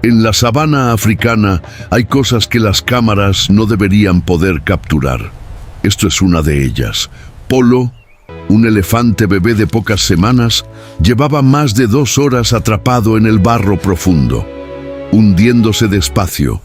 En la sabana africana hay cosas que las cámaras no deberían poder capturar. Esto es una de ellas. Polo, un elefante bebé de pocas semanas, llevaba más de 2 horas atrapado en el barro profundo, hundiéndose despacio,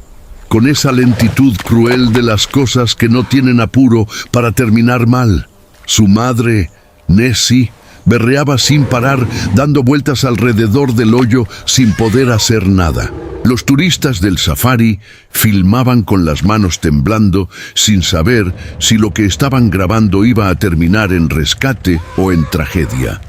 con esa lentitud cruel de las cosas que no tienen apuro para terminar mal. Su madre, Nessie, berreaba sin parar, dando vueltas alrededor del hoyo sin poder hacer nada. Los turistas del safari filmaban con las manos temblando, sin saber si lo que estaban grabando iba a terminar en rescate o en tragedia.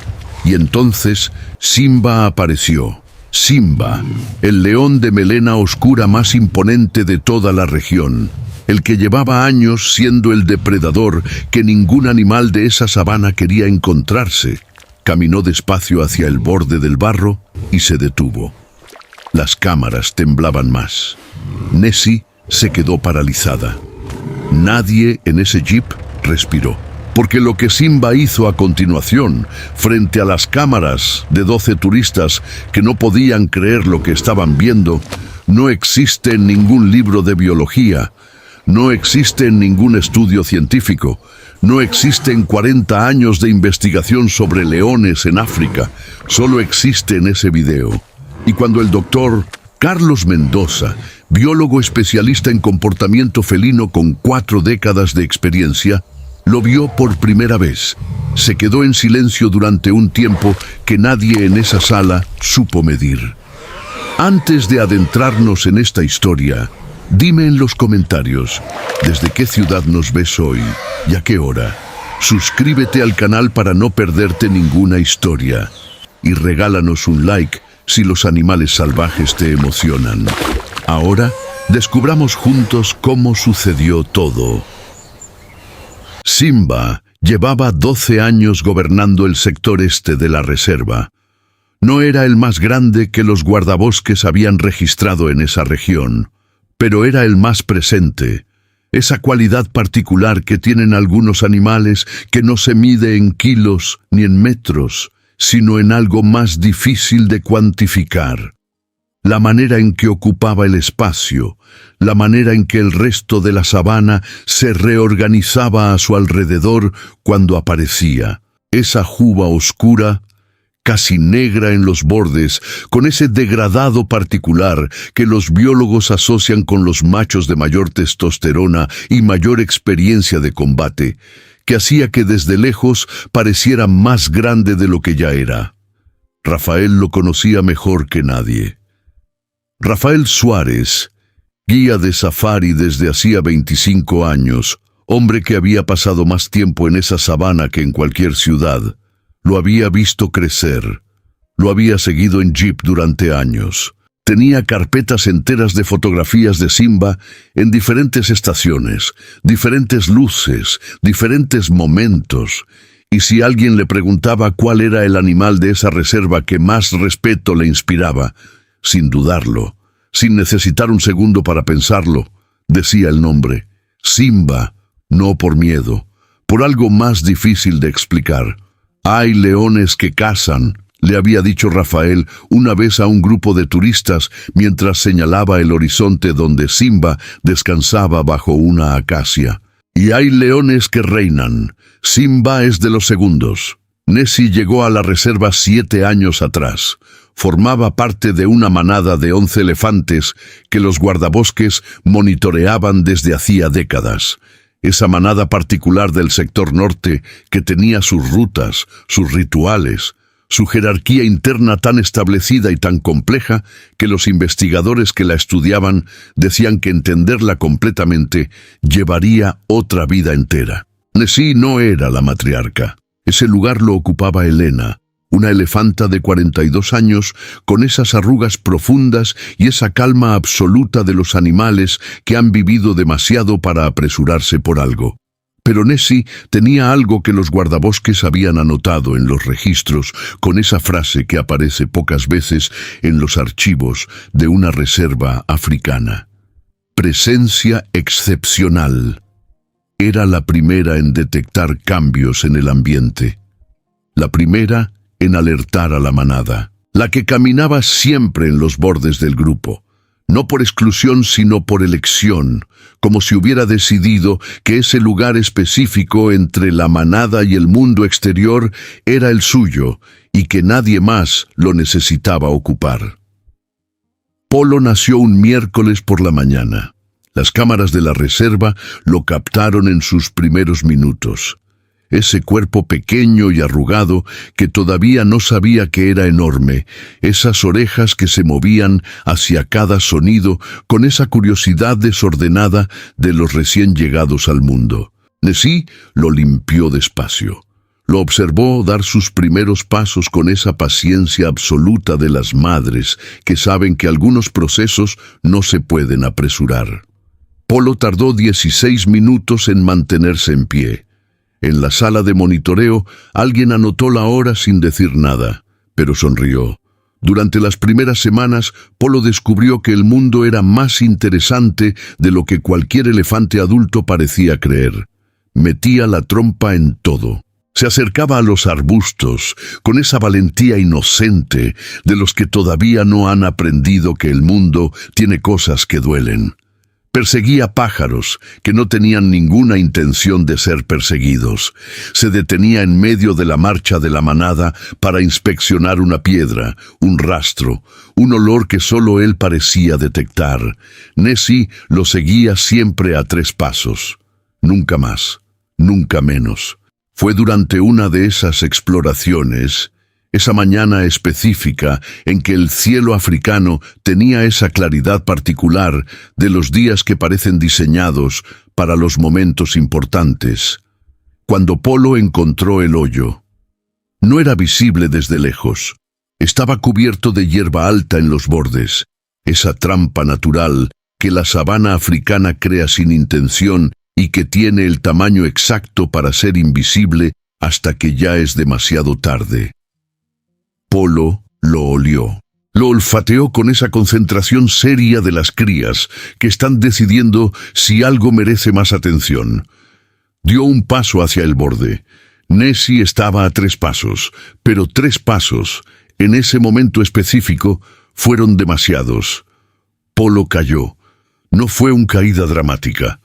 Y entonces Simba apareció. Simba, el león de melena oscura más imponente de toda la región, el que llevaba años siendo el depredador que ningún animal de esa sabana quería encontrarse, caminó despacio hacia el borde del barro y se detuvo. Las cámaras temblaban más. Nessie se quedó paralizada. Nadie en ese jeep respiró, porque lo que Simba hizo a continuación, frente a las cámaras de 12 turistas que no podían creer lo que estaban viendo, no existe en ningún libro de biología, no existe en ningún estudio científico, no existen 40 años de investigación sobre leones en África, solo existe en ese video. Y cuando el doctor Carlos Mendoza, biólogo especialista en comportamiento felino con 4 décadas de experiencia, lo vio por primera vez, se quedó en silencio durante un tiempo que nadie en esa sala supo medir. Antes de adentrarnos en esta historia, dime en los comentarios, ¿desde qué ciudad nos ves hoy y a qué hora? Suscríbete al canal para no perderte ninguna historia y regálanos un like si los animales salvajes te emocionan. Ahora, descubramos juntos cómo sucedió todo. Simba llevaba 12 años gobernando el sector este de la reserva. No era el más grande que los guardabosques habían registrado en esa región, pero era el más presente. Esa cualidad particular que tienen algunos animales que no se mide en kilos ni en metros, sino en algo más difícil de cuantificar. La manera en que ocupaba el espacio, la manera en que el resto de la sabana se reorganizaba a su alrededor cuando aparecía. Esa juba oscura, casi negra en los bordes, con ese degradado particular que los biólogos asocian con los machos de mayor testosterona y mayor experiencia de combate, que hacía que desde lejos pareciera más grande de lo que ya era. Rafael lo conocía mejor que nadie. Rafael Suárez, guía de safari desde hacía 25 años, hombre que había pasado más tiempo en esa sabana que en cualquier ciudad, lo había visto crecer, lo había seguido en jeep durante años. Tenía carpetas enteras de fotografías de Simba en diferentes estaciones, diferentes luces, diferentes momentos. Y si alguien le preguntaba cuál era el animal de esa reserva que más respeto le inspiraba, sin dudarlo, sin necesitar un segundo para pensarlo, decía el nombre: Simba, no por miedo, por algo más difícil de explicar. Hay leones que cazan, le había dicho Rafael una vez a un grupo de turistas mientras señalaba el horizonte donde Simba descansaba bajo una acacia. Y hay leones que reinan. Simba es de los segundos. Nessie llegó a la reserva 7 años atrás. Formaba parte de una manada de 11 elefantes que los guardabosques monitoreaban desde hacía décadas. Esa manada particular del sector norte que tenía sus rutas, sus rituales, su jerarquía interna tan establecida y tan compleja que los investigadores que la estudiaban decían que entenderla completamente llevaría otra vida entera. Nessie no era la matriarca. Ese lugar lo ocupaba Helena, una elefanta de 42 años con esas arrugas profundas y esa calma absoluta de los animales que han vivido demasiado para apresurarse por algo. Pero Nessie tenía algo que los guardabosques habían anotado en los registros con esa frase que aparece pocas veces en los archivos de una reserva africana. Presencia excepcional. Era la primera en detectar cambios en el ambiente. La primera en alertar a la manada. La que caminaba siempre en los bordes del grupo. no por exclusión sino por elección, como si hubiera decidido que ese lugar específico entre la manada y el mundo exterior era el suyo y que nadie más lo necesitaba ocupar. Polo nació un miércoles por la mañana. Las cámaras de la reserva lo captaron en sus primeros minutos. Ese cuerpo pequeño y arrugado que todavía no sabía que era enorme, esas orejas que se movían hacia cada sonido con esa curiosidad desordenada de los recién llegados al mundo. Nessie lo limpió despacio. Lo observó dar sus primeros pasos con esa paciencia absoluta de las madres que saben que algunos procesos no se pueden apresurar. Polo tardó 16 minutos en mantenerse en pie. En la sala de monitoreo, alguien anotó la hora sin decir nada, pero sonrió. Durante las primeras semanas, Polo descubrió que el mundo era más interesante de lo que cualquier elefante adulto parecía creer. Metía la trompa en todo. Se acercaba a los arbustos con esa valentía inocente de los que todavía no han aprendido que el mundo tiene cosas que duelen. Perseguía pájaros que no tenían ninguna intención de ser perseguidos. Se detenía en medio de la marcha de la manada para inspeccionar una piedra, un rastro, un olor que solo él parecía detectar. Nessie lo seguía siempre a 3 pasos. Nunca más, nunca menos. Fue durante una de esas exploraciones, esa mañana específica en que el cielo africano tenía esa claridad particular de los días que parecen diseñados para los momentos importantes, cuando Polo encontró el hoyo. No era visible desde lejos. Estaba cubierto de hierba alta en los bordes, esa trampa natural que la sabana africana crea sin intención y que tiene el tamaño exacto para ser invisible hasta que ya es demasiado tarde. Polo lo olió. Lo olfateó con esa concentración seria de las crías que están decidiendo si algo merece más atención. Dio un paso hacia el borde. Nessie estaba a 3 pasos, pero 3 pasos, en ese momento específico, fueron demasiados. Polo cayó. No fue una caída dramática.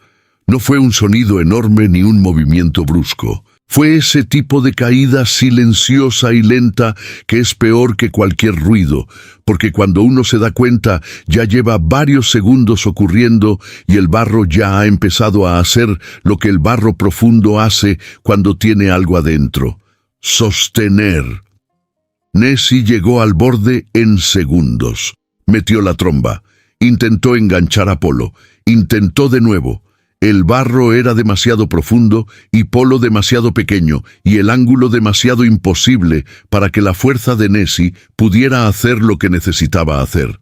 No fue un sonido enorme ni un movimiento brusco. Fue ese tipo de caída silenciosa y lenta que es peor que cualquier ruido, porque cuando uno se da cuenta ya lleva varios segundos ocurriendo y el barro ya ha empezado a hacer lo que el barro profundo hace cuando tiene algo adentro: sostener. Nessie llegó al borde en segundos. Metió la tromba. Intentó enganchar a Polo. Intentó de nuevo. El barro era demasiado profundo y Polo demasiado pequeño y el ángulo demasiado imposible para que la fuerza de Nessie pudiera hacer lo que necesitaba hacer.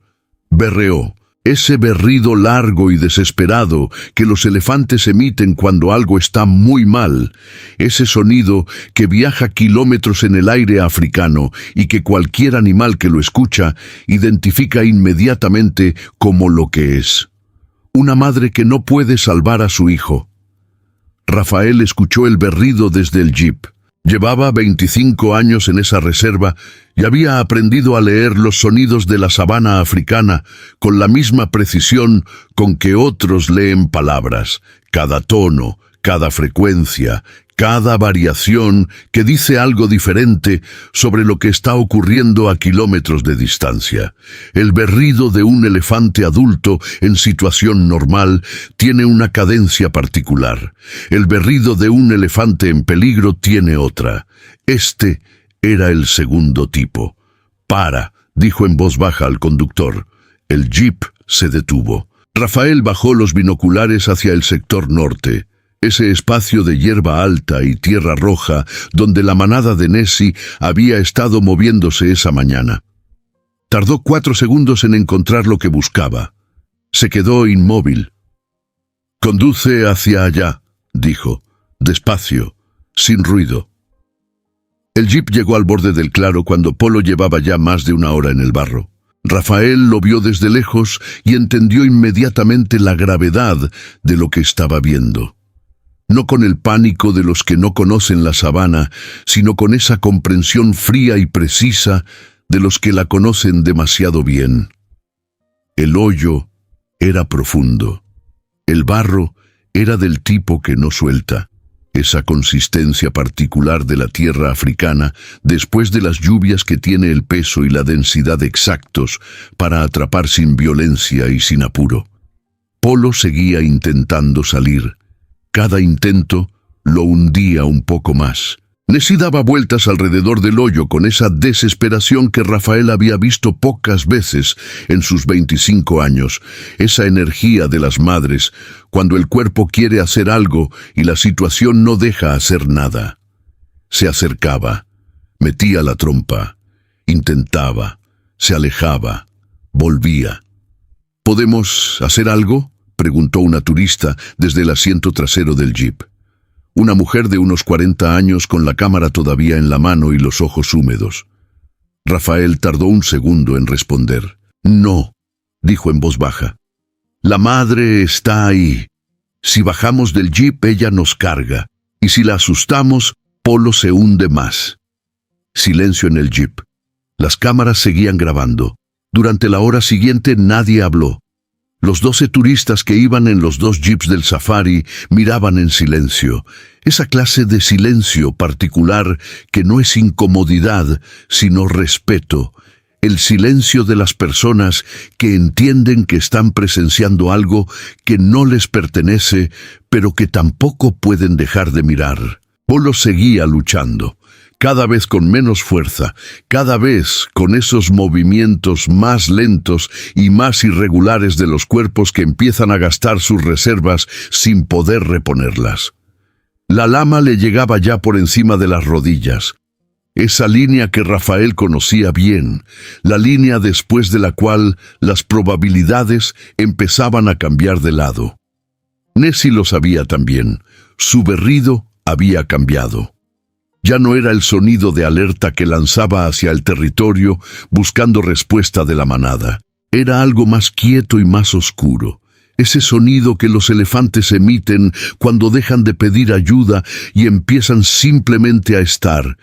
Berreó. Ese berrido largo y desesperado que los elefantes emiten cuando algo está muy mal. Ese sonido que viaja kilómetros en el aire africano y que cualquier animal que lo escucha identifica inmediatamente como lo que es. Una madre que no puede salvar a su hijo. Rafael escuchó el berrido desde el jeep. Llevaba 25 años en esa reserva y había aprendido a leer los sonidos de la sabana africana con la misma precisión con que otros leen palabras. Cada tono, cada frecuencia, cada variación que dice algo diferente sobre lo que está ocurriendo a kilómetros de distancia. El berrido de un elefante adulto en situación normal tiene una cadencia particular. El berrido de un elefante en peligro tiene otra. Este era el segundo tipo. «Para», dijo en voz baja al conductor. El jeep se detuvo. Rafael bajó los binoculares hacia el sector norte. Ese espacio de hierba alta y tierra roja donde la manada de Nessie había estado moviéndose esa mañana. Tardó 4 segundos en encontrar lo que buscaba. Se quedó inmóvil. «Conduce hacia allá», dijo, despacio, sin ruido. El jeep llegó al borde del claro cuando Polo llevaba ya más de 1 hora en el barro. Rafael lo vio desde lejos y entendió inmediatamente la gravedad de lo que estaba viendo. No con el pánico de los que no conocen la sabana, sino con esa comprensión fría y precisa de los que la conocen demasiado bien. El hoyo era profundo. El barro era del tipo que no suelta. Esa consistencia particular de la tierra africana después de las lluvias que tiene el peso y la densidad exactos para atrapar sin violencia y sin apuro. Polo seguía intentando salir. Cada intento lo hundía un poco más. Nessie daba vueltas alrededor del hoyo con esa desesperación que Rafael había visto pocas veces en sus 25 años, esa energía de las madres, cuando el cuerpo quiere hacer algo y la situación no deja hacer nada. Se acercaba, metía la trompa, intentaba, se alejaba, volvía. ¿Podemos hacer algo?, preguntó una turista desde el asiento trasero del jeep. Una mujer de unos 40 años con la cámara todavía en la mano y los ojos húmedos. Rafael tardó un segundo en responder. «No», dijo en voz baja. «La madre está ahí. Si bajamos del jeep, ella nos carga. Y si la asustamos, Polo se hunde más». Silencio en el jeep. Las cámaras seguían grabando. Durante la hora siguiente nadie habló. Los 12 turistas que iban en los 2 jeeps del safari miraban en silencio. Esa clase de silencio particular que no es incomodidad, sino respeto. El silencio de las personas que entienden que están presenciando algo que no les pertenece, pero que tampoco pueden dejar de mirar. Polo seguía luchando. Cada vez con menos fuerza, cada vez con esos movimientos más lentos y más irregulares de los cuerpos que empiezan a gastar sus reservas sin poder reponerlas. La lama le llegaba ya por encima de las rodillas. Esa línea que Rafael conocía bien, la línea después de la cual las probabilidades empezaban a cambiar de lado. Nessie lo sabía también. Su berrido había cambiado. Ya no era el sonido de alerta que lanzaba hacia el territorio buscando respuesta de la manada. Era algo más quieto y más oscuro. Ese sonido que los elefantes emiten cuando dejan de pedir ayuda y empiezan simplemente a estar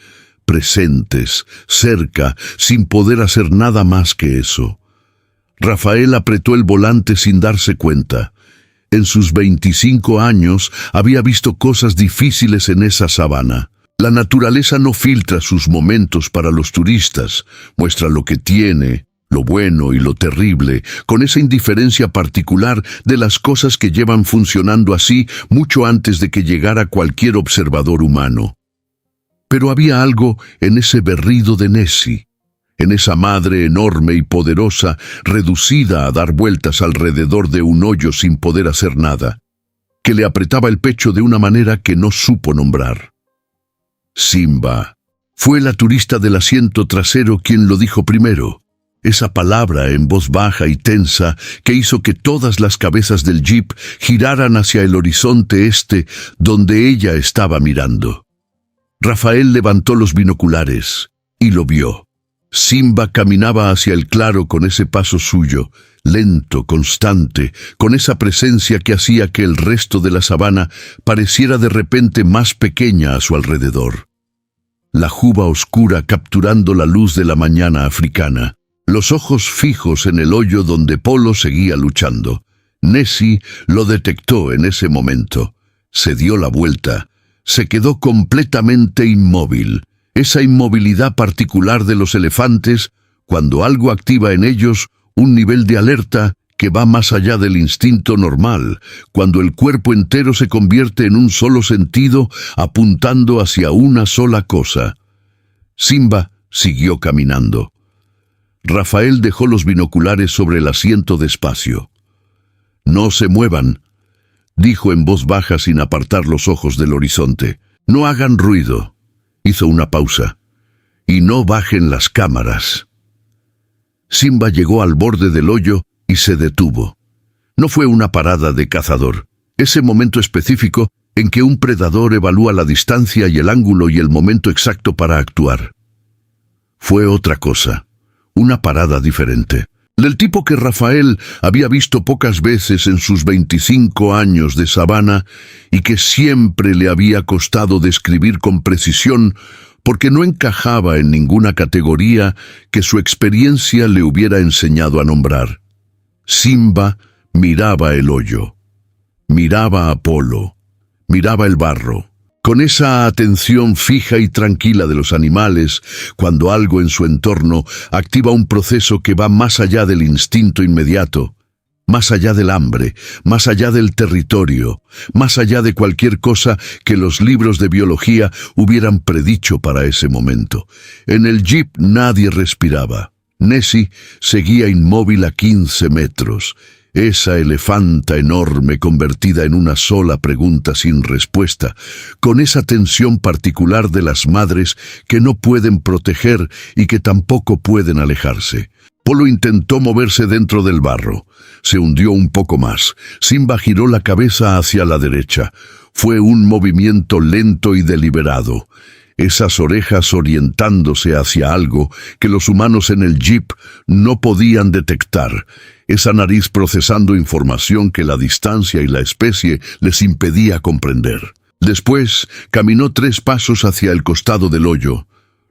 presentes, cerca, sin poder hacer nada más que eso. Rafael apretó el volante sin darse cuenta. En sus 25 años había visto cosas difíciles en esa sabana. La naturaleza no filtra sus momentos para los turistas, muestra lo que tiene, lo bueno y lo terrible, con esa indiferencia particular de las cosas que llevan funcionando así mucho antes de que llegara cualquier observador humano. Pero había algo en ese berrido de Nessie, en esa madre enorme y poderosa, reducida a dar vueltas alrededor de un hoyo sin poder hacer nada, que le apretaba el pecho de una manera que no supo nombrar. Simba. Fue la turista del asiento trasero quien lo dijo primero. Esa palabra en voz baja y tensa que hizo que todas las cabezas del jeep giraran hacia el horizonte donde ella estaba mirando. Rafael levantó los binoculares y lo vio. Simba caminaba hacia el claro con ese paso suyo, lento, constante, con esa presencia que hacía que el resto de la sabana pareciera de repente más pequeña a su alrededor. La juba oscura capturando la luz de la mañana africana, los ojos fijos en el hoyo donde Polo seguía luchando. Nessie lo detectó en ese momento. Se dio la vuelta, se quedó completamente inmóvil. Esa inmovilidad particular de los elefantes, cuando algo activa en ellos un nivel de alerta que va más allá del instinto normal, cuando el cuerpo entero se convierte en un solo sentido, apuntando hacia una sola cosa. Simba siguió caminando. Rafael dejó los binoculares sobre el asiento despacio. «No se muevan», dijo en voz baja sin apartar los ojos del horizonte. «No hagan ruido». Hizo una pausa. «Y no bajen las cámaras». Simba llegó al borde del hoyo y se detuvo. No fue una parada de cazador. Ese momento específico en que un predador evalúa la distancia y el ángulo y el momento exacto para actuar. Fue otra cosa, una parada diferente. Del tipo que Rafael había visto pocas veces en sus 25 años de sabana y que siempre le había costado describir con precisión porque no encajaba en ninguna categoría que su experiencia le hubiera enseñado a nombrar. Simba miraba el hoyo, miraba a Polo, miraba el barro. Con esa atención fija y tranquila de los animales, cuando algo en su entorno activa un proceso que va más allá del instinto inmediato, más allá del hambre, más allá del territorio, más allá de cualquier cosa que los libros de biología hubieran predicho para ese momento. En el jeep nadie respiraba. Nessie seguía inmóvil a 15 metros. Esa elefanta enorme convertida en una sola pregunta sin respuesta, con esa tensión particular de las madres que no pueden proteger y que tampoco pueden alejarse. Polo intentó moverse dentro del barro. Se hundió un poco más. Simba giró la cabeza hacia la derecha. Fue un movimiento lento y deliberado. Esas orejas orientándose hacia algo que los humanos en el jeep no podían detectar. Esa nariz procesando información que la distancia y la especie les impedía comprender. Después caminó 3 pasos hacia el costado del hoyo.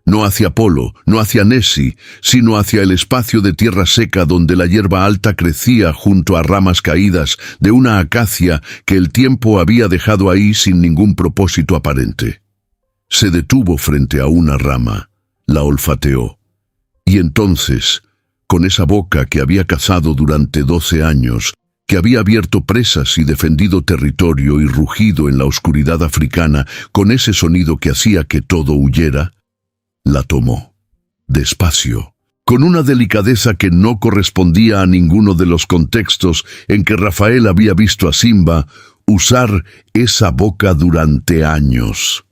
No hacia Polo, no hacia Nessie, sino hacia el espacio de tierra seca donde la hierba alta crecía junto a ramas caídas de una acacia que el tiempo había dejado ahí sin ningún propósito aparente. Se detuvo frente a una rama, la olfateó, y entonces, con esa boca que había cazado durante 12 años, que había abierto presas y defendido territorio y rugido en la oscuridad africana con ese sonido que hacía que todo huyera, la tomó, despacio, con una delicadeza que no correspondía a ninguno de los contextos en que Rafael había visto a Simba usar esa boca durante años.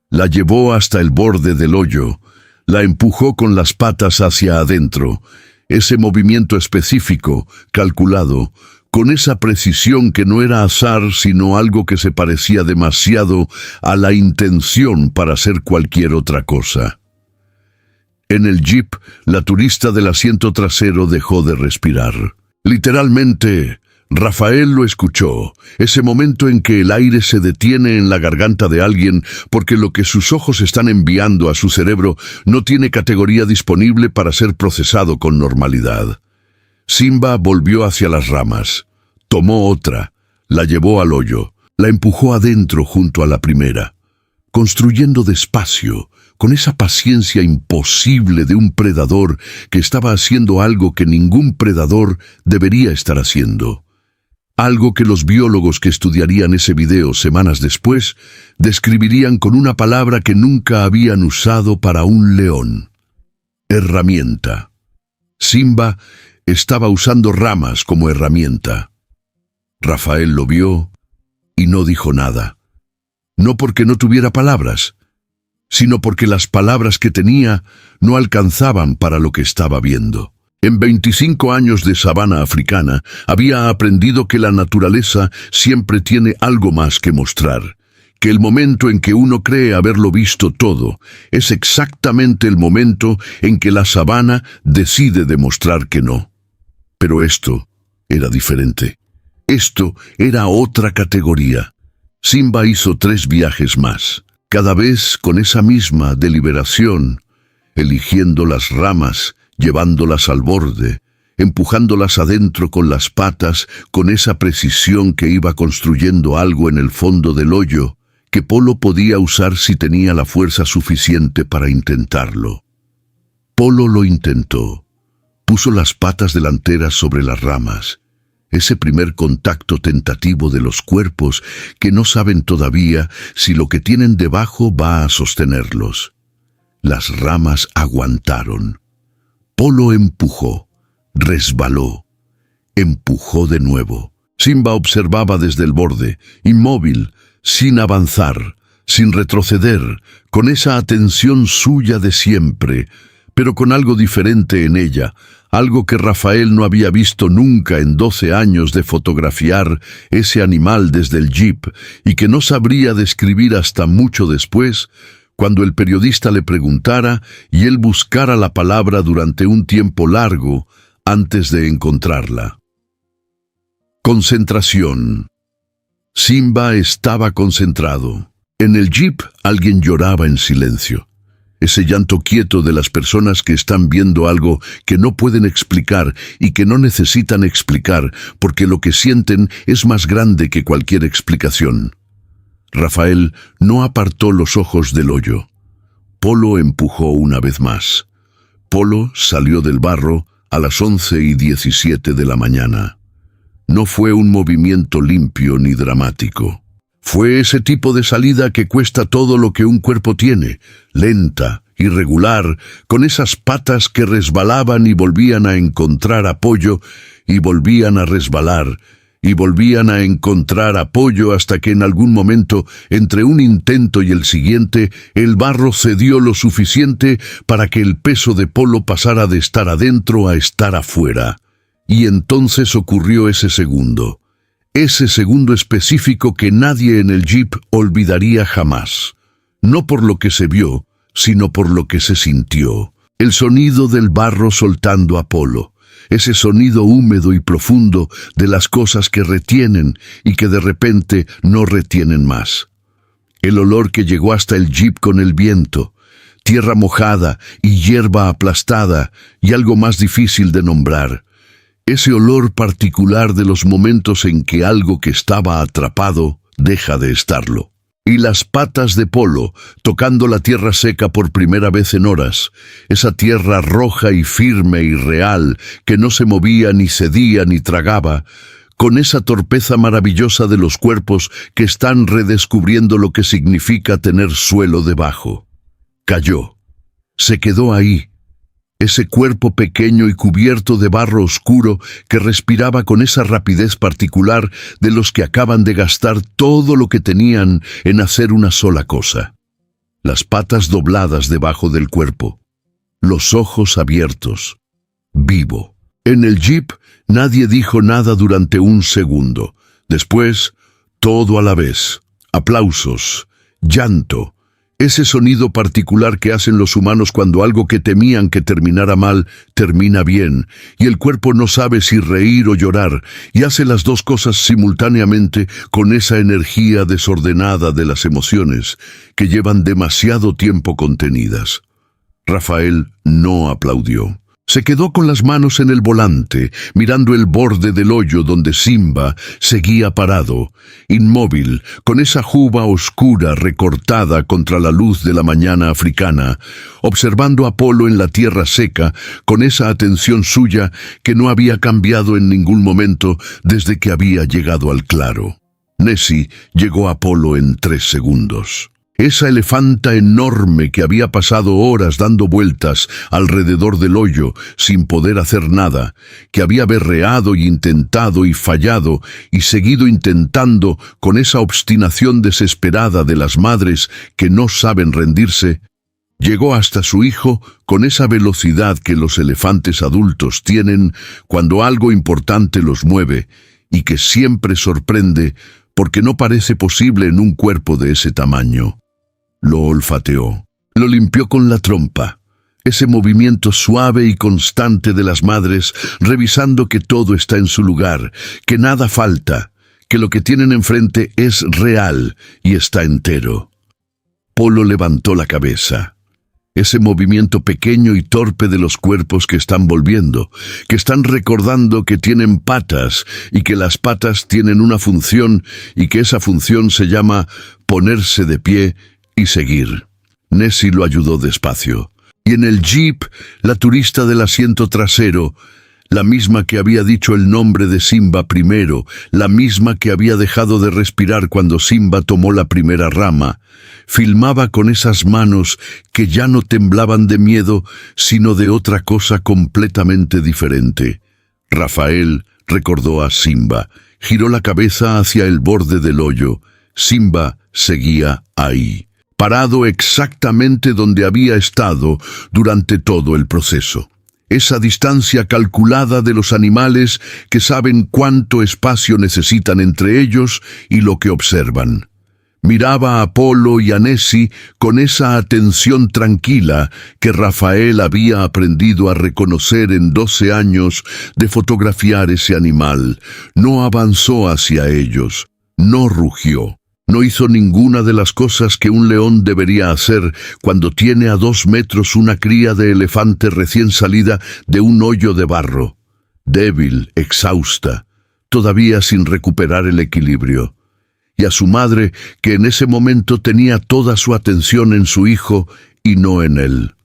La llevó hasta el borde del hoyo, la empujó con las patas hacia adentro, ese movimiento específico, calculado, con esa precisión que no era azar sino algo que se parecía demasiado a la intención para hacer cualquier otra cosa. En el jeep, la turista del asiento trasero dejó de respirar. Literalmente, Rafael lo escuchó, ese momento en que el aire se detiene en la garganta de alguien porque lo que sus ojos están enviando a su cerebro no tiene categoría disponible para ser procesado con normalidad. Simba volvió hacia las ramas, tomó otra, la llevó al hoyo, la empujó adentro junto a la primera, construyendo despacio, con esa paciencia imposible de un predador que estaba haciendo algo que ningún predador debería estar haciendo. Algo que los biólogos que estudiarían ese video semanas después describirían con una palabra que nunca habían usado para un león: herramienta. Simba estaba usando ramas como herramienta. Rafael lo vio y no dijo nada. No porque no tuviera palabras, sino porque las palabras que tenía no alcanzaban para lo que estaba viendo. En 25 años de sabana africana, había aprendido que la naturaleza siempre tiene algo más que mostrar, que el momento en que uno cree haberlo visto todo es exactamente el momento en que la sabana decide demostrar que no. Pero esto era diferente. Esto era otra categoría. Simba hizo 3 viajes más, cada vez con esa misma deliberación, eligiendo las ramas, llevándolas al borde, empujándolas adentro con las patas, con esa precisión que iba construyendo algo en el fondo del hoyo, que Polo podía usar si tenía la fuerza suficiente para intentarlo. Polo lo intentó. Puso las patas delanteras sobre las ramas. Ese primer contacto tentativo de los cuerpos que no saben todavía si lo que tienen debajo va a sostenerlos. Las ramas aguantaron. Polo empujó, resbaló, empujó de nuevo. Simba observaba desde el borde, inmóvil, sin avanzar, sin retroceder, con esa atención suya de siempre, pero con algo diferente en ella, algo que Rafael no había visto nunca en 12 años de fotografiar ese animal desde el jeep y que no sabría describir hasta mucho después, cuando el periodista le preguntara y él buscara la palabra durante un tiempo largo antes de encontrarla. Concentración. Simba estaba concentrado. En el jeep alguien lloraba en silencio. ese llanto quieto de las personas que están viendo algo que no pueden explicar y que no necesitan explicar porque lo que sienten es más grande que cualquier explicación. Rafael no apartó los ojos del hoyo. Polo empujó una vez más. Polo salió del barro a las 11:17 de la mañana. No fue un movimiento limpio ni dramático. Fue ese tipo de salida que cuesta todo lo que un cuerpo tiene, lenta, irregular, con esas patas que resbalaban y volvían a encontrar apoyo, y volvían a resbalar, y volvían a encontrar apoyo hasta que en algún momento, entre un intento y el siguiente, el barro cedió lo suficiente para que el peso de Polo pasara de estar adentro a estar afuera. Y entonces ocurrió ese segundo específico que nadie en el jeep olvidaría jamás. No por lo que se vio, sino por lo que se sintió. El sonido del barro soltando a Polo. Ese sonido húmedo y profundo de las cosas que retienen y que de repente no retienen más. El olor que llegó hasta el jeep con el viento. Tierra mojada y hierba aplastada y algo más difícil de nombrar. Ese olor particular de los momentos en que algo que estaba atrapado deja de estarlo. Y las patas de Polo, tocando la tierra seca por primera vez en horas, esa tierra roja y firme y real, que no se movía ni cedía ni tragaba, con esa torpeza maravillosa de los cuerpos que están redescubriendo lo que significa tener suelo debajo. Cayó. Se quedó ahí. Ese cuerpo pequeño y cubierto de barro oscuro que respiraba con esa rapidez particular de los que acaban de gastar todo lo que tenían en hacer una sola cosa. Las patas dobladas debajo del cuerpo, los ojos abiertos, vivo. En el jeep nadie dijo nada durante un segundo. Después, todo a la vez. Aplausos, llanto. Ese sonido particular que hacen los humanos cuando algo que temían que terminara mal, termina bien, y el cuerpo no sabe si reír o llorar, y hace las dos cosas simultáneamente con esa energía desordenada de las emociones, que llevan demasiado tiempo contenidas. Rafael no aplaudió. Se quedó con las manos en el volante, mirando el borde del hoyo donde Simba seguía parado, inmóvil, con esa juba oscura recortada contra la luz de la mañana africana, observando a Polo en la tierra seca, con esa atención suya que no había cambiado en ningún momento desde que había llegado al claro. Nessie llegó a Polo en 3 segundos. Esa elefanta enorme que había pasado horas dando vueltas alrededor del hoyo sin poder hacer nada, que había berreado y intentado y fallado y seguido intentando con esa obstinación desesperada de las madres que no saben rendirse, llegó hasta su hijo con esa velocidad que los elefantes adultos tienen cuando algo importante los mueve y que siempre sorprende porque no parece posible en un cuerpo de ese tamaño. Lo olfateó, lo limpió con la trompa, ese movimiento suave y constante de las madres revisando que todo está en su lugar, que nada falta, que lo que tienen enfrente es real y está entero. Polo levantó la cabeza. Ese movimiento pequeño y torpe de los cuerpos que están volviendo, que están recordando que tienen patas y que las patas tienen una función y que esa función se llama ponerse de pie y seguir. Nessie lo ayudó despacio. Y en el jeep, la turista del asiento trasero, la misma que había dicho el nombre de Simba primero, la misma que había dejado de respirar cuando Simba tomó la primera rama, filmaba con esas manos que ya no temblaban de miedo, sino de otra cosa completamente diferente. Rafael recordó a Simba, giró la cabeza hacia el borde del hoyo. Simba seguía ahí, parado exactamente donde había estado durante todo el proceso. Esa distancia calculada de los animales que saben cuánto espacio necesitan entre ellos y lo que observan. Miraba a Polo y a Nessie con esa atención tranquila que Rafael había aprendido a reconocer en 12 años de fotografiar ese animal. No avanzó hacia ellos, no rugió. No hizo ninguna de las cosas que un león debería hacer cuando tiene a 2 metros una cría de elefante recién salida de un hoyo de barro, débil, exhausta, todavía sin recuperar el equilibrio, y a su madre, que en ese momento tenía toda su atención en su hijo y no en él.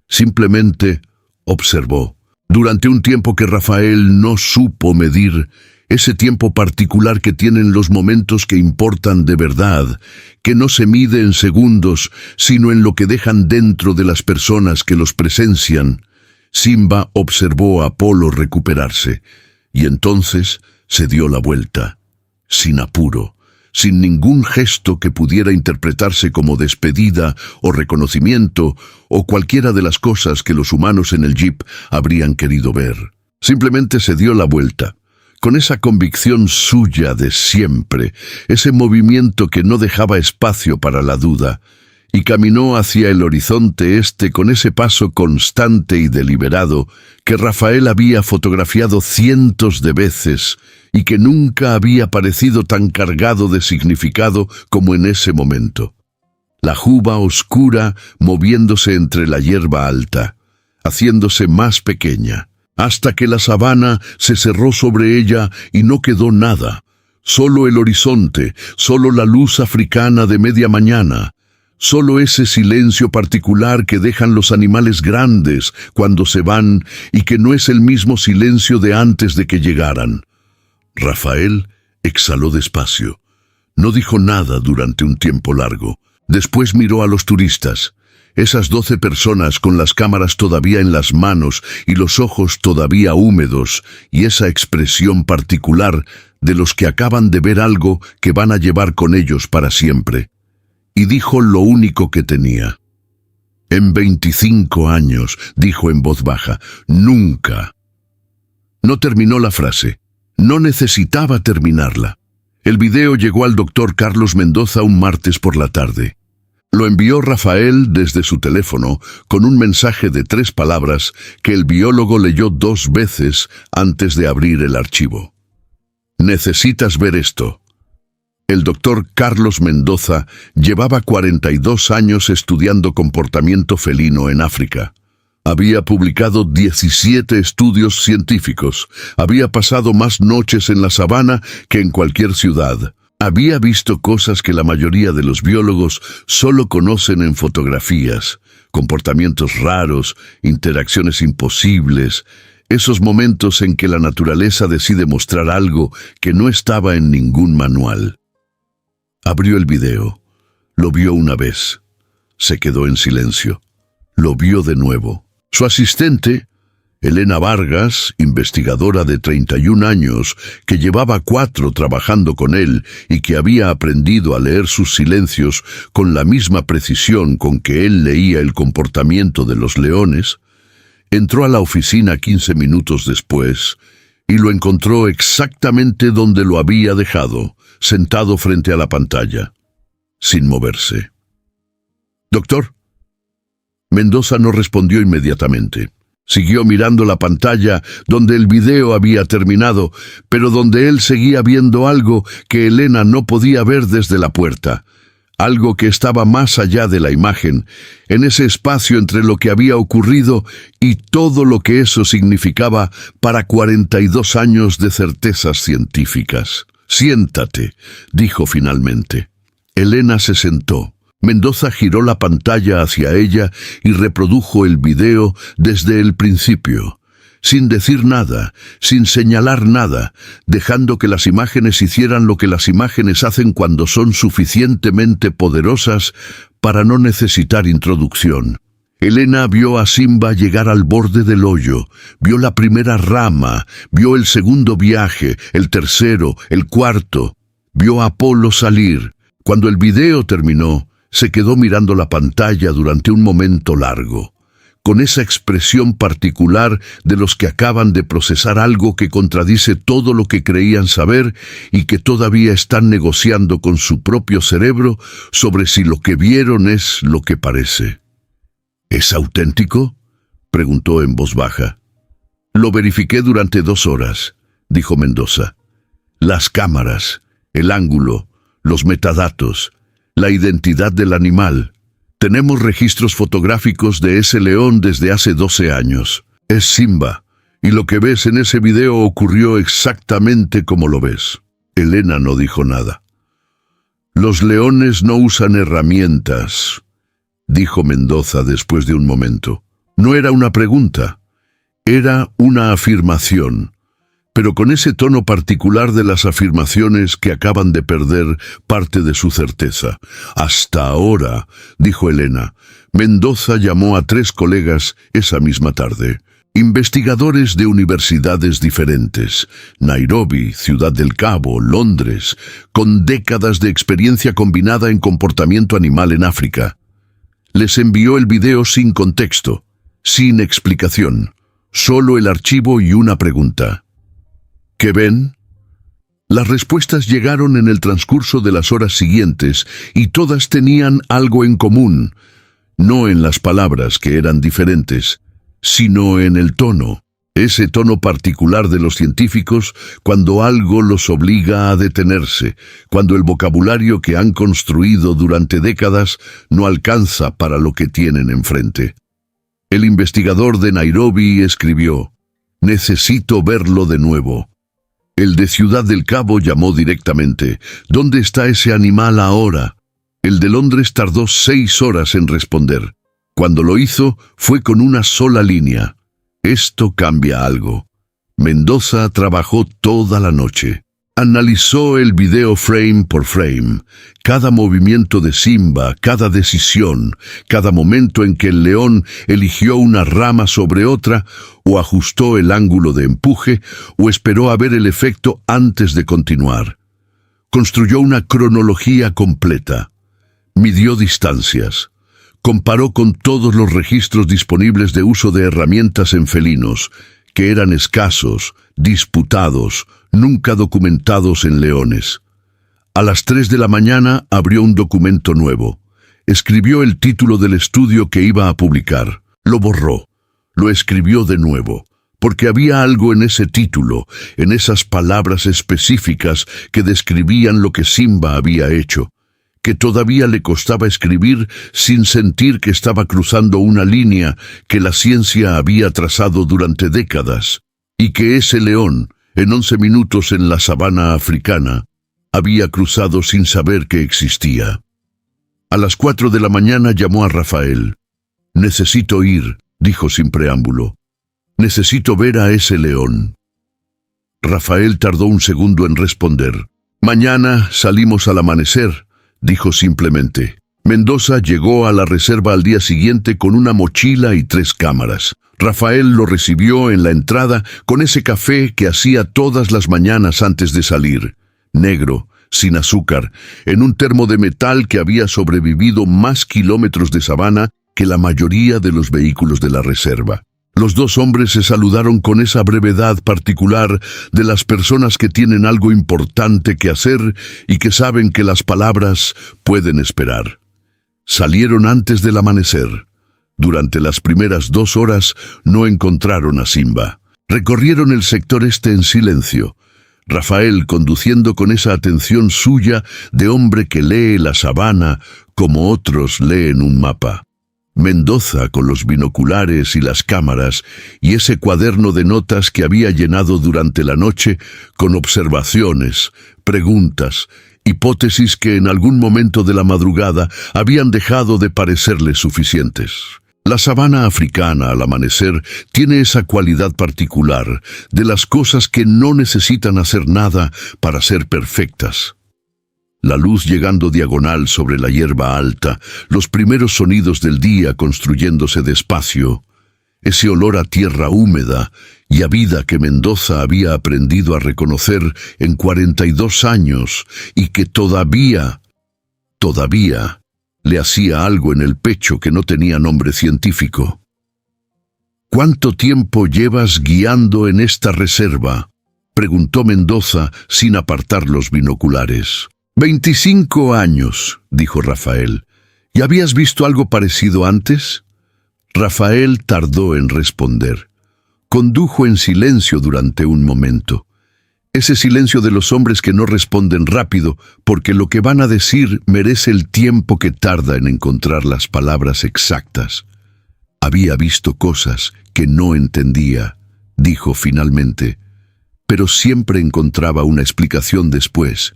Simplemente observó. Durante un tiempo que Rafael no supo medir, ese tiempo particular que tienen los momentos que importan de verdad, que no se mide en segundos, sino en lo que dejan dentro de las personas que los presencian, Simba observó a Apolo recuperarse, y entonces se dio la vuelta, sin apuro, sin ningún gesto que pudiera interpretarse como despedida o reconocimiento o cualquiera de las cosas que los humanos en el jeep habrían querido ver. Simplemente se dio la vuelta, con esa convicción suya de siempre, ese movimiento que no dejaba espacio para la duda, y caminó hacia el horizonte este con ese paso constante y deliberado que Rafael había fotografiado cientos de veces y que nunca había parecido tan cargado de significado como en ese momento. La juba oscura moviéndose entre la hierba alta, haciéndose más pequeña, hasta que la sabana se cerró sobre ella y no quedó nada, solo el horizonte, solo la luz africana de media mañana, solo ese silencio particular que dejan los animales grandes cuando se van y que no es el mismo silencio de antes de que llegaran. Rafael exhaló despacio. No dijo nada durante un tiempo largo. Después miró a los turistas. Esas 12 personas con las cámaras todavía en las manos y los ojos todavía húmedos, y esa expresión particular de los que acaban de ver algo que van a llevar con ellos para siempre. Y dijo lo único que tenía. En 25 años, dijo en voz baja, nunca. No terminó la frase. No necesitaba terminarla. El video llegó al doctor Carlos Mendoza un martes por la tarde. Lo envió Rafael desde su teléfono con un mensaje de 3 palabras que el biólogo leyó 2 veces antes de abrir el archivo. Necesitas ver esto. El doctor Carlos Mendoza llevaba 42 años estudiando comportamiento felino en África. Había publicado 17 estudios científicos, había pasado más noches en la sabana que en cualquier ciudad. Había visto cosas que la mayoría de los biólogos solo conocen en fotografías, comportamientos raros, interacciones imposibles, esos momentos en que la naturaleza decide mostrar algo que no estaba en ningún manual. Abrió el video, lo vio una vez, se quedó en silencio, lo vio de nuevo. Su asistente, Elena Vargas, investigadora de 31 años, que llevaba 4 trabajando con él y que había aprendido a leer sus silencios con la misma precisión con que él leía el comportamiento de los leones, entró a la oficina 15 minutos después y lo encontró exactamente donde lo había dejado, sentado frente a la pantalla, sin moverse. «Doctor». Mendoza no respondió inmediatamente. Siguió mirando la pantalla donde el video había terminado, pero donde él seguía viendo algo que Elena no podía ver desde la puerta, algo que estaba más allá de la imagen, en ese espacio entre lo que había ocurrido y todo lo que eso significaba para 42 años de certezas científicas. «Siéntate», dijo finalmente. Elena se sentó. Mendoza giró la pantalla hacia ella y reprodujo el video desde el principio, sin decir nada, sin señalar nada, dejando que las imágenes hicieran lo que las imágenes hacen cuando son suficientemente poderosas para no necesitar introducción. Elena vio a Simba llegar al borde del hoyo, vio la primera rama, vio el segundo viaje, el tercero, el cuarto, vio a Apolo salir. Cuando el video terminó, se quedó mirando la pantalla durante un momento largo, con esa expresión particular de los que acaban de procesar algo que contradice todo lo que creían saber y que todavía están negociando con su propio cerebro sobre si lo que vieron es lo que parece. «¿Es auténtico?», preguntó en voz baja. «Lo verifiqué durante 2 horas», dijo Mendoza. «Las cámaras, el ángulo, los metadatos, la identidad del animal. Tenemos registros fotográficos de ese león desde hace 12 años. Es Simba, y lo que ves en ese video ocurrió exactamente como lo ves. Elena no dijo nada. Los leones no usan herramientas, dijo Mendoza después de un momento. No era una pregunta, era una afirmación, pero con ese tono particular de las afirmaciones que acaban de perder parte de su certeza. Hasta ahora, dijo Elena, Mendoza llamó a 3 colegas esa misma tarde. Investigadores de universidades diferentes, Nairobi, Ciudad del Cabo, Londres, con décadas de experiencia combinada en comportamiento animal en África. Les envió el video sin contexto, sin explicación, solo el archivo y una pregunta. ¿Qué ven? Las respuestas llegaron en el transcurso de las horas siguientes y todas tenían algo en común, no en las palabras que eran diferentes, sino en el tono, ese tono particular de los científicos cuando algo los obliga a detenerse, cuando el vocabulario que han construido durante décadas no alcanza para lo que tienen enfrente. El investigador de Nairobi escribió, «Necesito verlo de nuevo». El de Ciudad del Cabo llamó directamente, «¿Dónde está ese animal ahora?». El de Londres tardó 6 horas en responder. Cuando lo hizo, fue con una sola línea. Esto cambia algo. Mendoza trabajó toda la noche. Analizó el video frame por frame, cada movimiento de Simba, cada decisión, cada momento en que el león eligió una rama sobre otra, o ajustó el ángulo de empuje, o esperó a ver el efecto antes de continuar. Construyó una cronología completa. Midió distancias. Comparó con todos los registros disponibles de uso de herramientas en felinos, que eran escasos, disputados, nunca documentados en leones. A las 3 de la mañana abrió un documento nuevo. Escribió el título del estudio que iba a publicar. Lo borró. Lo escribió de nuevo, porque había algo en ese título, en esas palabras específicas que describían lo que Simba había hecho, que todavía le costaba escribir sin sentir que estaba cruzando una línea que la ciencia había trazado durante décadas, y que ese león, en 11 minutos en la sabana africana, había cruzado sin saber que existía. A las 4 de la mañana llamó a Rafael. «Necesito ir», dijo sin preámbulo. «Necesito ver a ese león». Rafael tardó un segundo en responder. «Mañana salimos al amanecer», dijo simplemente. Mendoza llegó a la reserva al día siguiente con una mochila y 3 cámaras. Rafael lo recibió en la entrada con ese café que hacía todas las mañanas antes de salir, negro, sin azúcar, en un termo de metal que había sobrevivido más kilómetros de sabana que la mayoría de los vehículos de la reserva. Los 2 hombres se saludaron con esa brevedad particular de las personas que tienen algo importante que hacer y que saben que las palabras pueden esperar. Salieron antes del amanecer. Durante las primeras 2 horas no encontraron a Simba. Recorrieron el sector este en silencio. Rafael conduciendo con esa atención suya de hombre que lee la sabana como otros leen un mapa. Mendoza con los binoculares y las cámaras y ese cuaderno de notas que había llenado durante la noche con observaciones, preguntas, hipótesis que en algún momento de la madrugada habían dejado de parecerle suficientes. La sabana africana al amanecer tiene esa cualidad particular de las cosas que no necesitan hacer nada para ser perfectas. La luz llegando diagonal sobre la hierba alta, los primeros sonidos del día construyéndose despacio, ese olor a tierra húmeda y a vida que Mendoza había aprendido a reconocer en 42 años y que todavía le hacía algo en el pecho que no tenía nombre científico. «¿Cuánto tiempo llevas guiando en esta reserva?», preguntó Mendoza sin apartar los binoculares. 25 años, dijo Rafael. ¿Y habías visto algo parecido antes? Rafael tardó en responder. Condujo en silencio durante un momento. Ese silencio de los hombres que no responden rápido, porque lo que van a decir merece el tiempo que tarda en encontrar las palabras exactas. Había visto cosas que no entendía, dijo finalmente, pero siempre encontraba una explicación después.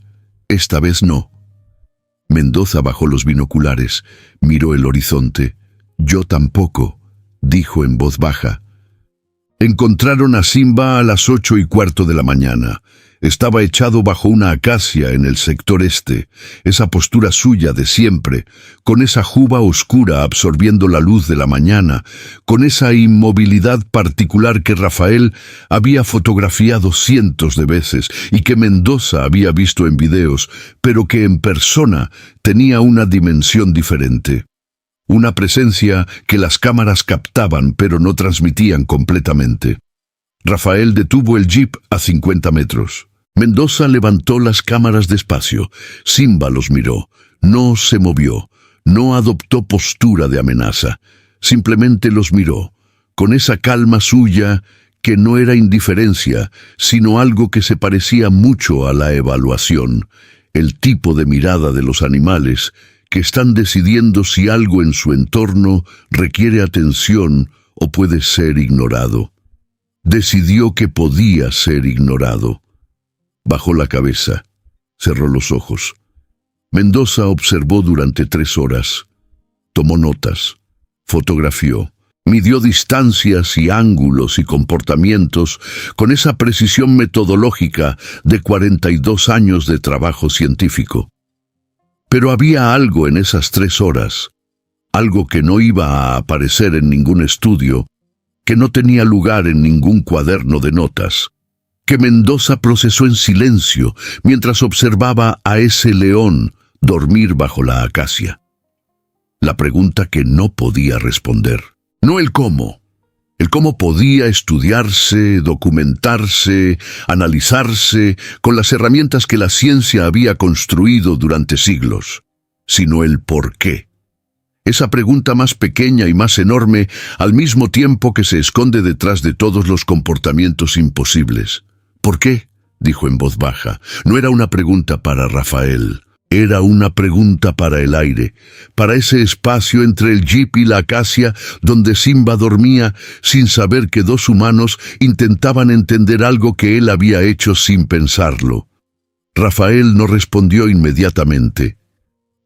Esta vez no. Mendoza bajó los binoculares, miró el horizonte. Yo tampoco, dijo en voz baja. Encontraron a Simba a las 8:15 de la mañana. Estaba echado bajo una acacia en el sector este, esa postura suya de siempre, con esa juba oscura absorbiendo la luz de la mañana, con esa inmovilidad particular que Rafael había fotografiado cientos de veces y que Mendoza había visto en videos, pero que en persona tenía una dimensión diferente. Una presencia que las cámaras captaban pero no transmitían completamente. Rafael detuvo el jeep a 50 metros. Mendoza levantó las cámaras despacio. Simba los miró. No se movió. No adoptó postura de amenaza. Simplemente los miró, con esa calma suya que no era indiferencia, sino algo que se parecía mucho a la evaluación, el tipo de mirada de los animales que están decidiendo si algo en su entorno requiere atención o puede ser ignorado. Decidió que podía ser ignorado. Bajó la cabeza, cerró los ojos. Mendoza observó durante 3 horas. Tomó notas, fotografió, midió distancias y ángulos y comportamientos con esa precisión metodológica de 42 años de trabajo científico. Pero había algo en esas 3 horas, algo que no iba a aparecer en ningún estudio, que no tenía lugar en ningún cuaderno de notas, que Mendoza procesó en silencio mientras observaba a ese león dormir bajo la acacia. La pregunta que no podía responder, no el cómo. El cómo podía estudiarse, documentarse, analizarse con las herramientas que la ciencia había construido durante siglos, sino el por qué. Esa pregunta más pequeña y más enorme al mismo tiempo que se esconde detrás de todos los comportamientos imposibles. ¿Por qué?, dijo en voz baja. No era una pregunta para Rafael. Era una pregunta para el aire, para ese espacio entre el jeep y la acacia donde Simba dormía sin saber que 2 humanos intentaban entender algo que él había hecho sin pensarlo. Rafael no respondió inmediatamente.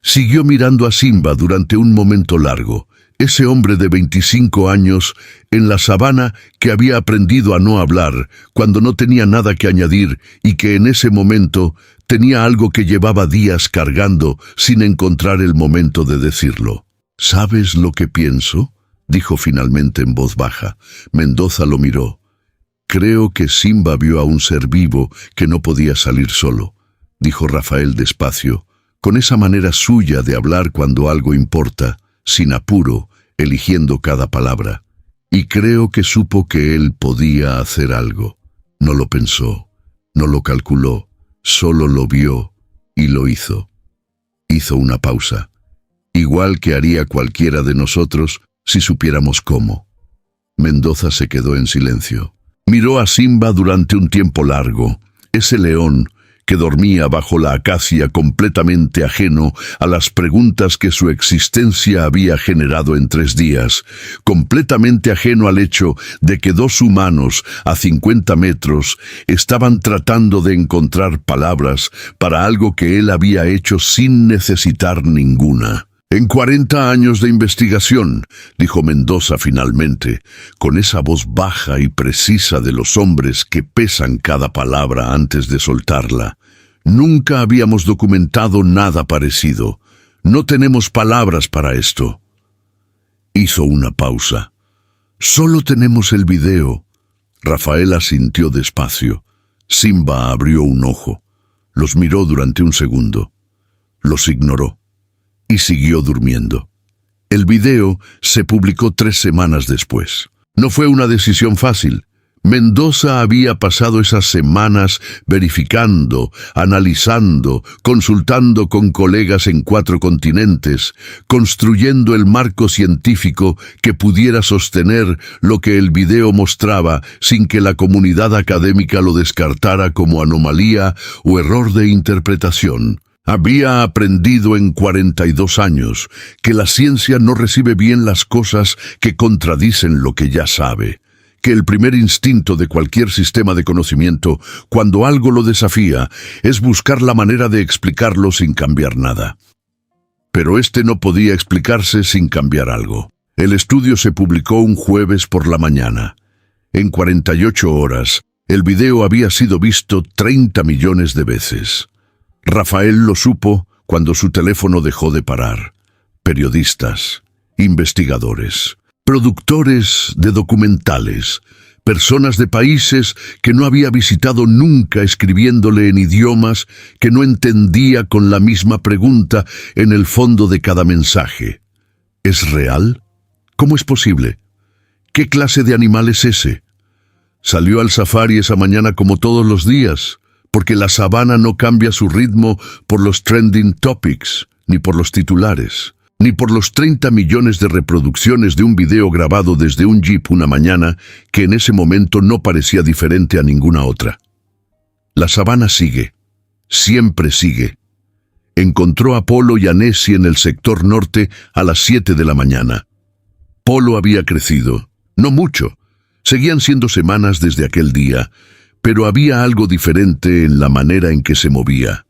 Siguió mirando a Simba durante un momento largo, ese hombre de 25 años en la sabana que había aprendido a no hablar cuando no tenía nada que añadir y que en ese momento tenía algo que llevaba días cargando sin encontrar el momento de decirlo. ¿Sabes lo que pienso?, dijo finalmente en voz baja. Mendoza lo miró. Creo que Simba vio a un ser vivo que no podía salir solo, dijo Rafael despacio, con esa manera suya de hablar cuando algo importa, sin apuro, eligiendo cada palabra. Y creo que supo que él podía hacer algo. No lo pensó, no lo calculó, solo lo vio y lo hizo. Hizo una pausa, igual que haría cualquiera de nosotros si supiéramos cómo. Mendoza se quedó en silencio. Miró a Simba durante un tiempo largo, ese león que dormía bajo la acacia completamente ajeno a las preguntas que su existencia había generado en 3 días, completamente ajeno al hecho de que 2 humanos a 50 metros estaban tratando de encontrar palabras para algo que él había hecho sin necesitar ninguna. En 40 años de investigación, dijo Mendoza finalmente, con esa voz baja y precisa de los hombres que pesan cada palabra antes de soltarla, nunca habíamos documentado nada parecido. No tenemos palabras para esto. Hizo una pausa. Solo tenemos el video. Rafael asintió despacio. Simba abrió un ojo. Los miró durante un segundo. Los ignoró. Y siguió durmiendo. El video se publicó 3 semanas después. No fue una decisión fácil. Mendoza había pasado esas semanas verificando, analizando, consultando con colegas en 4 continentes, construyendo el marco científico que pudiera sostener lo que el video mostraba sin que la comunidad académica lo descartara como anomalía o error de interpretación. Había aprendido en 42 años que la ciencia no recibe bien las cosas que contradicen lo que ya sabe, que el primer instinto de cualquier sistema de conocimiento, cuando algo lo desafía, es buscar la manera de explicarlo sin cambiar nada. Pero este no podía explicarse sin cambiar algo. El estudio se publicó un jueves por la mañana. En 48 horas, el video había sido visto 30 millones de veces. Rafael lo supo cuando su teléfono dejó de parar. Periodistas, investigadores, productores de documentales, personas de países que no había visitado nunca escribiéndole en idiomas que no entendía con la misma pregunta en el fondo de cada mensaje. ¿Es real? ¿Cómo es posible? ¿Qué clase de animal es ese? Salió al safari esa mañana como todos los días, porque la sabana no cambia su ritmo por los trending topics, ni por los titulares, ni por los 30 millones de reproducciones de un video grabado desde un jeep una mañana que en ese momento no parecía diferente a ninguna otra. La sabana sigue, siempre sigue. Encontró a Polo y a Nessie en el sector norte a las 7 de la mañana. Polo había crecido, no mucho, seguían siendo semanas desde aquel día, pero había algo diferente en la manera en que se movía,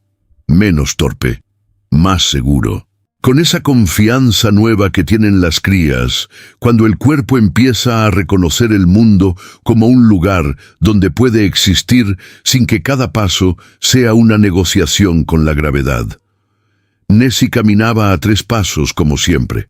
menos torpe, más seguro. Con esa confianza nueva que tienen las crías, cuando el cuerpo empieza a reconocer el mundo como un lugar donde puede existir sin que cada paso sea una negociación con la gravedad. Nessie caminaba a 3 pasos como siempre.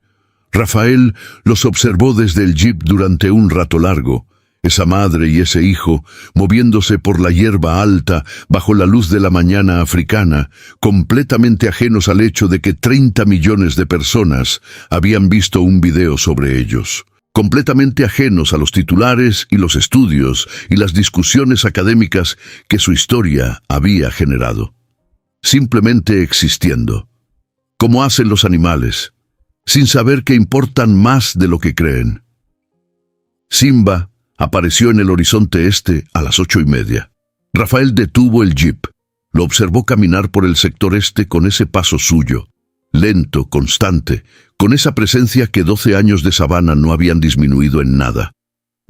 Rafael los observó desde el jeep durante un rato largo. Esa madre y ese hijo, moviéndose por la hierba alta bajo la luz de la mañana africana, completamente ajenos al hecho de que 30 millones de personas habían visto un video sobre ellos. Completamente ajenos a los titulares y los estudios y las discusiones académicas que su historia había generado. Simplemente existiendo, como hacen los animales, sin saber que importan más de lo que creen. Simba apareció en el horizonte este a las 8:30. Rafael detuvo el jeep. Lo observó caminar por el sector este con ese paso suyo, lento, constante, con esa presencia que 12 años de sabana no habían disminuido en nada.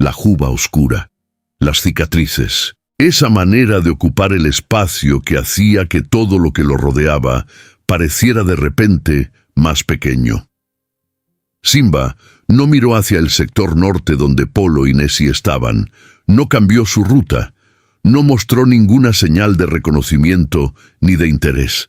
La juba oscura, las cicatrices, esa manera de ocupar el espacio que hacía que todo lo que lo rodeaba pareciera de repente más pequeño. Simba no miró hacia el sector norte donde Polo y Nessie estaban, no cambió su ruta, no mostró ninguna señal de reconocimiento ni de interés.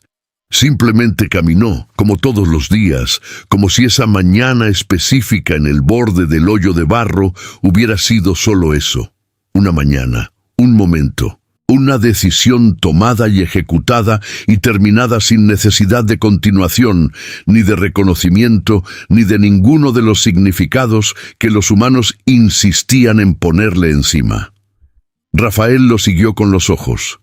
Simplemente caminó, como todos los días, como si esa mañana específica en el borde del hoyo de barro hubiera sido solo eso, una mañana, un momento. Una decisión tomada y ejecutada y terminada sin necesidad de continuación, ni de reconocimiento, ni de ninguno de los significados que los humanos insistían en ponerle encima. Rafael lo siguió con los ojos.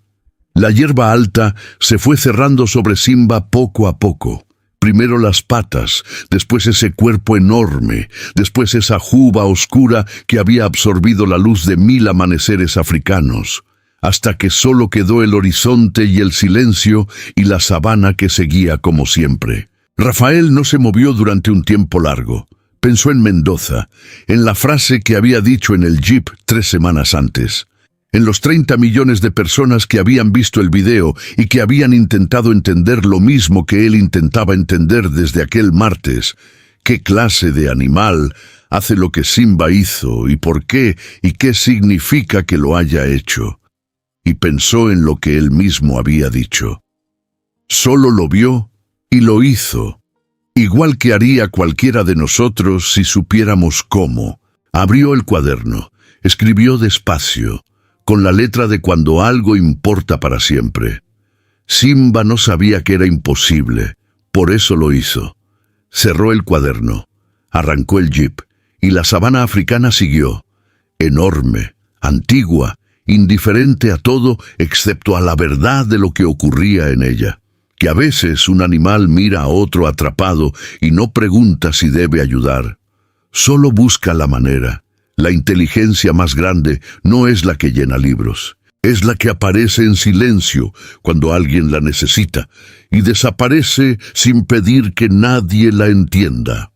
La hierba alta se fue cerrando sobre Simba poco a poco. Primero las patas, después ese cuerpo enorme, después esa juba oscura que había absorbido la luz de 1000 amaneceres africanos, hasta que solo quedó el horizonte y el silencio y la sabana que seguía como siempre. Rafael no se movió durante un tiempo largo. Pensó en Mendoza, en la frase que había dicho en el jeep 3 semanas antes, en los 30 millones de personas que habían visto el video y que habían intentado entender lo mismo que él intentaba entender desde aquel martes. ¿Qué clase de animal hace lo que Simba hizo y por qué y qué significa que lo haya hecho? Y pensó en lo que él mismo había dicho. Solo lo vio y lo hizo, igual que haría cualquiera de nosotros si supiéramos cómo. Abrió el cuaderno, escribió despacio, con la letra de cuando algo importa para siempre. Simba no sabía que era imposible, por eso lo hizo. Cerró el cuaderno, arrancó el jeep, y la sabana africana siguió, enorme, antigua, indiferente a todo excepto a la verdad de lo que ocurría en ella. Que a veces un animal mira a otro atrapado y no pregunta si debe ayudar. Solo busca la manera. La inteligencia más grande no es la que llena libros. Es la que aparece en silencio cuando alguien la necesita y desaparece sin pedir que nadie la entienda.